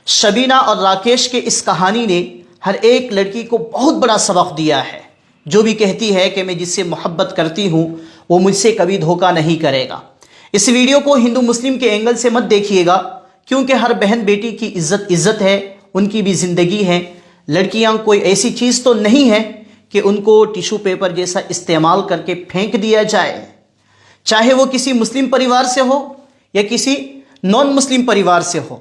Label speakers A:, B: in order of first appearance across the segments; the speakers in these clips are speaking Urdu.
A: شبینہ اور راکیش کے اس کہانی نے ہر ایک لڑکی کو بہت بڑا سبق دیا ہے، جو بھی کہتی ہے کہ میں جس سے محبت کرتی ہوں وہ مجھ سے کبھی دھوکہ نہیں کرے گا۔ اس ویڈیو کو ہندو مسلم کے اینگل سے مت دیکھیے گا، کیونکہ ہر بہن بیٹی کی عزت ہے، ان کی بھی زندگی ہے۔ لڑکیاں کوئی ایسی چیز تو نہیں ہے کہ ان کو ٹیشو پیپر جیسا استعمال کر کے پھینک دیا جائے، چاہے وہ کسی مسلم پریوار سے ہو یا کسی نان مسلم پریوار سے ہو۔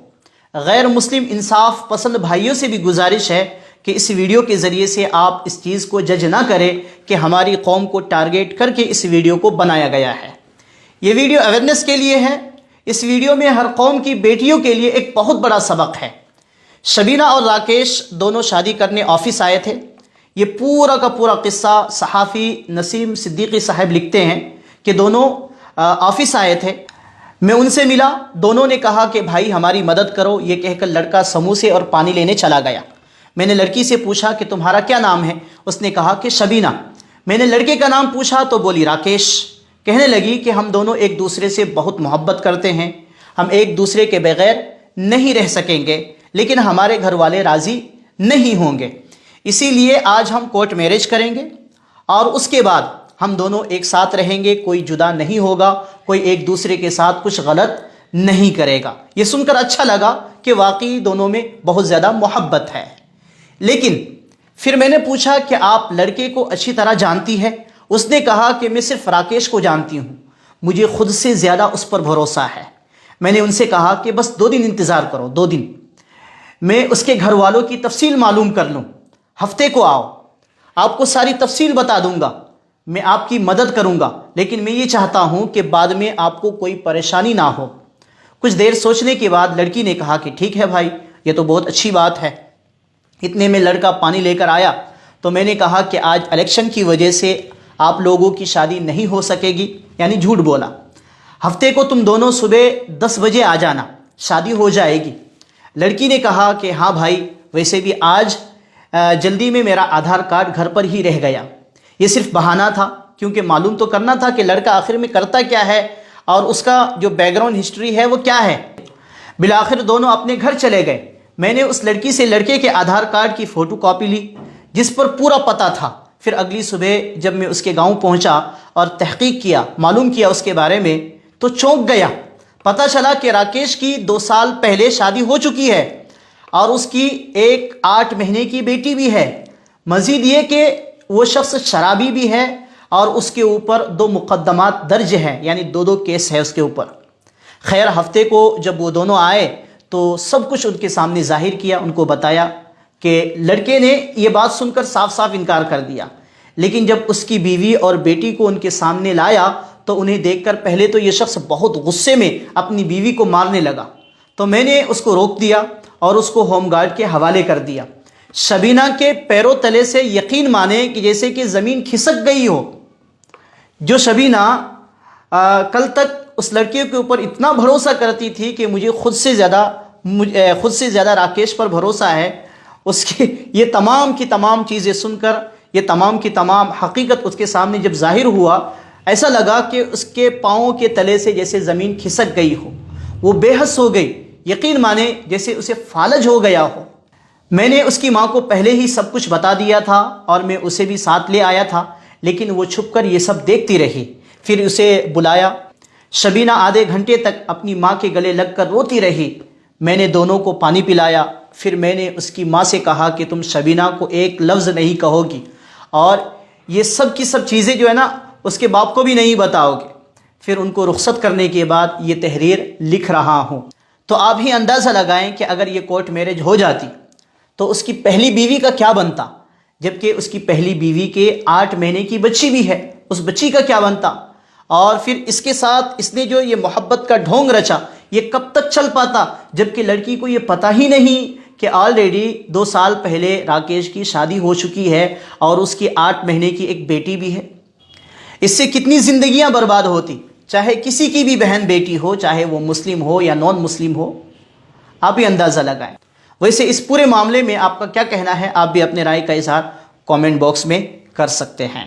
A: غیر مسلم انصاف پسند بھائیوں سے بھی گزارش ہے کہ اس ویڈیو کے ذریعے سے آپ اس چیز کو جج نہ کریں کہ ہماری قوم کو ٹارگیٹ کر کے اس ویڈیو کو بنایا گیا ہے۔ یہ ویڈیو اویئرنیس کے لیے ہے۔ اس ویڈیو میں ہر قوم کی بیٹیوں کے لیے ایک بہت بڑا سبق ہے۔ شبینہ اور راکیش دونوں شادی کرنے آفس آئے تھے۔ یہ پورا کا پورا قصہ صحافی نسیم صدیقی صاحب لکھتے ہیں کہ دونوں آفس آئے تھے۔ میں ان سے ملا، دونوں نے کہا کہ بھائی ہماری مدد کرو، یہ کہہ کر لڑکا سموسے اور پانی لینے چلا گیا۔ میں نے لڑکی سے پوچھا کہ تمہارا کیا نام ہے؟ اس نے کہا کہ شبینہ۔ میں نے لڑکے کا نام پوچھا تو بولی راکیش۔ کہنے لگی کہ ہم دونوں ایک دوسرے سے بہت محبت کرتے ہیں، ہم ایک دوسرے کے بغیر نہیں رہ سکیں گے، لیکن ہمارے گھر والے راضی نہیں ہوں گے، اسی لیے آج ہم کورٹ میرج کریں گے اور اس کے بعد ہم دونوں ایک ساتھ رہیں گے، کوئی جدا نہیں ہوگا، کوئی ایک دوسرے کے ساتھ کچھ غلط نہیں کرے گا۔ یہ سن کر اچھا لگا کہ واقعی دونوں میں بہت زیادہ محبت ہے۔ لیکن پھر میں نے پوچھا کہ آپ لڑکے کو اچھی طرح جانتی ہے؟ اس نے کہا کہ میں صرف راکیش کو جانتی ہوں، مجھے خود سے زیادہ اس پر بھروسہ ہے۔ میں نے ان سے کہا کہ بس 2 دن انتظار کرو، 2 دن میں اس کے گھر والوں کی تفصیل معلوم کر لوں، ہفتے کو آؤ، آپ کو ساری تفصیل بتا دوں گا، میں آپ کی مدد کروں گا، لیکن میں یہ چاہتا ہوں کہ بعد میں آپ کو کوئی پریشانی نہ ہو۔ کچھ دیر سوچنے کے بعد لڑکی نے کہا کہ ٹھیک ہے بھائی، یہ تو بہت اچھی بات ہے۔ اتنے میں لڑکا پانی لے کر آیا تو میں نے کہا کہ آج الیکشن کی وجہ سے آپ لوگوں کی شادی نہیں ہو سکے گی، یعنی جھوٹ بولا۔ ہفتے کو تم دونوں صبح 10 بجے آ جانا، شادی ہو جائے گی۔ لڑکی نے کہا کہ ہاں بھائی، ویسے بھی آج جلدی میں میرا آدھار کارڈ گھر پر ہی رہ گیا۔ یہ صرف بہانہ تھا، کیونکہ معلوم تو کرنا تھا کہ لڑکا آخر میں کرتا کیا ہے اور اس کا جو بیک گراؤنڈ ہسٹری ہے وہ کیا ہے۔ بالآخر دونوں اپنے گھر چلے گئے۔ میں نے اس لڑکی سے لڑکے کے آدھار کارڈ کی فوٹو کاپی لی جس پر پورا پتہ تھا۔ پھر اگلی صبح جب میں اس کے گاؤں پہنچا اور تحقیق کیا، معلوم کیا اس کے بارے میں، تو چونک گیا۔ پتہ چلا کہ راکیش کی 2 سال پہلے شادی ہو چکی ہے اور اس کی ایک 8 مہینے کی بیٹی بھی ہے۔ مزید یہ کہ وہ شخص شرابی بھی ہے اور اس کے اوپر 2 مقدمات درج ہیں، یعنی 2 کیس ہے اس کے اوپر۔ خیر، ہفتے کو جب وہ دونوں آئے تو سب کچھ ان کے سامنے ظاہر کیا، ان کو بتایا کہ لڑکے نے یہ بات سن کر صاف صاف انکار کر دیا، لیکن جب اس کی بیوی اور بیٹی کو ان کے سامنے لایا تو انہیں دیکھ کر پہلے تو یہ شخص بہت غصے میں اپنی بیوی کو مارنے لگا، تو میں نے اس کو روک دیا اور اس کو ہوم گارڈ کے حوالے کر دیا۔ شبینہ کے پیروں تلے سے یقین مانے کہ جیسے کہ زمین کھسک گئی ہو۔ جو شبینہ کل تک اس لڑکے کے اوپر اتنا بھروسہ کرتی تھی کہ مجھے خود سے زیادہ راکیش پر بھروسہ ہے، اس کی یہ تمام کی تمام چیزیں سن کر، یہ تمام کی تمام حقیقت اس کے سامنے جب ظاہر ہوا، ایسا لگا کہ اس کے پاؤں کے تلے سے جیسے زمین کھسک گئی ہو۔ وہ بے حس ہو گئی، یقین مانے جیسے اسے فالج ہو گیا ہو۔ میں نے اس کی ماں کو پہلے ہی سب کچھ بتا دیا تھا اور میں اسے بھی ساتھ لے آیا تھا، لیکن وہ چھپ کر یہ سب دیکھتی رہی۔ پھر اسے بلایا۔ شبینہ آدھے گھنٹے تک اپنی ماں کے گلے لگ کر روتی رہی۔ میں نے دونوں کو پانی پلایا۔ پھر میں نے اس کی ماں سے کہا کہ تم شبینہ کو ایک لفظ نہیں کہو گی اور یہ سب کی سب چیزیں جو ہے نا اس کے باپ کو بھی نہیں بتاؤ گے۔ پھر ان کو رخصت کرنے کے بعد یہ تحریر لکھ رہا ہوں۔ تو آپ ہی اندازہ لگائیں کہ اگر یہ کورٹ میرج ہو جاتی تو اس کی پہلی بیوی کا کیا بنتا، جبکہ اس کی پہلی بیوی کے 8 مہینے کی بچی بھی ہے، اس بچی کا کیا بنتا؟ اور پھر اس کے ساتھ اس نے جو یہ محبت کا ڈھونگ رچا، یہ کب تک چل پاتا، جبکہ لڑکی کو یہ پتہ ہی نہیں کہ آلریڈی 2 سال پہلے راکیش کی شادی ہو چکی ہے اور اس کی 8 مہینے کی ایک بیٹی بھی ہے۔ اس سے کتنی زندگیاں برباد ہوتی، چاہے کسی کی بھی بہن بیٹی ہو، چاہے وہ مسلم ہو یا نان مسلم ہو، آپ ہی اندازہ لگائیں۔ ویسے اس پورے معاملے میں آپ کا کیا کہنا ہے؟ آپ بھی اپنے رائے کا اظہار کامنٹ باکس میں کر سکتے ہیں۔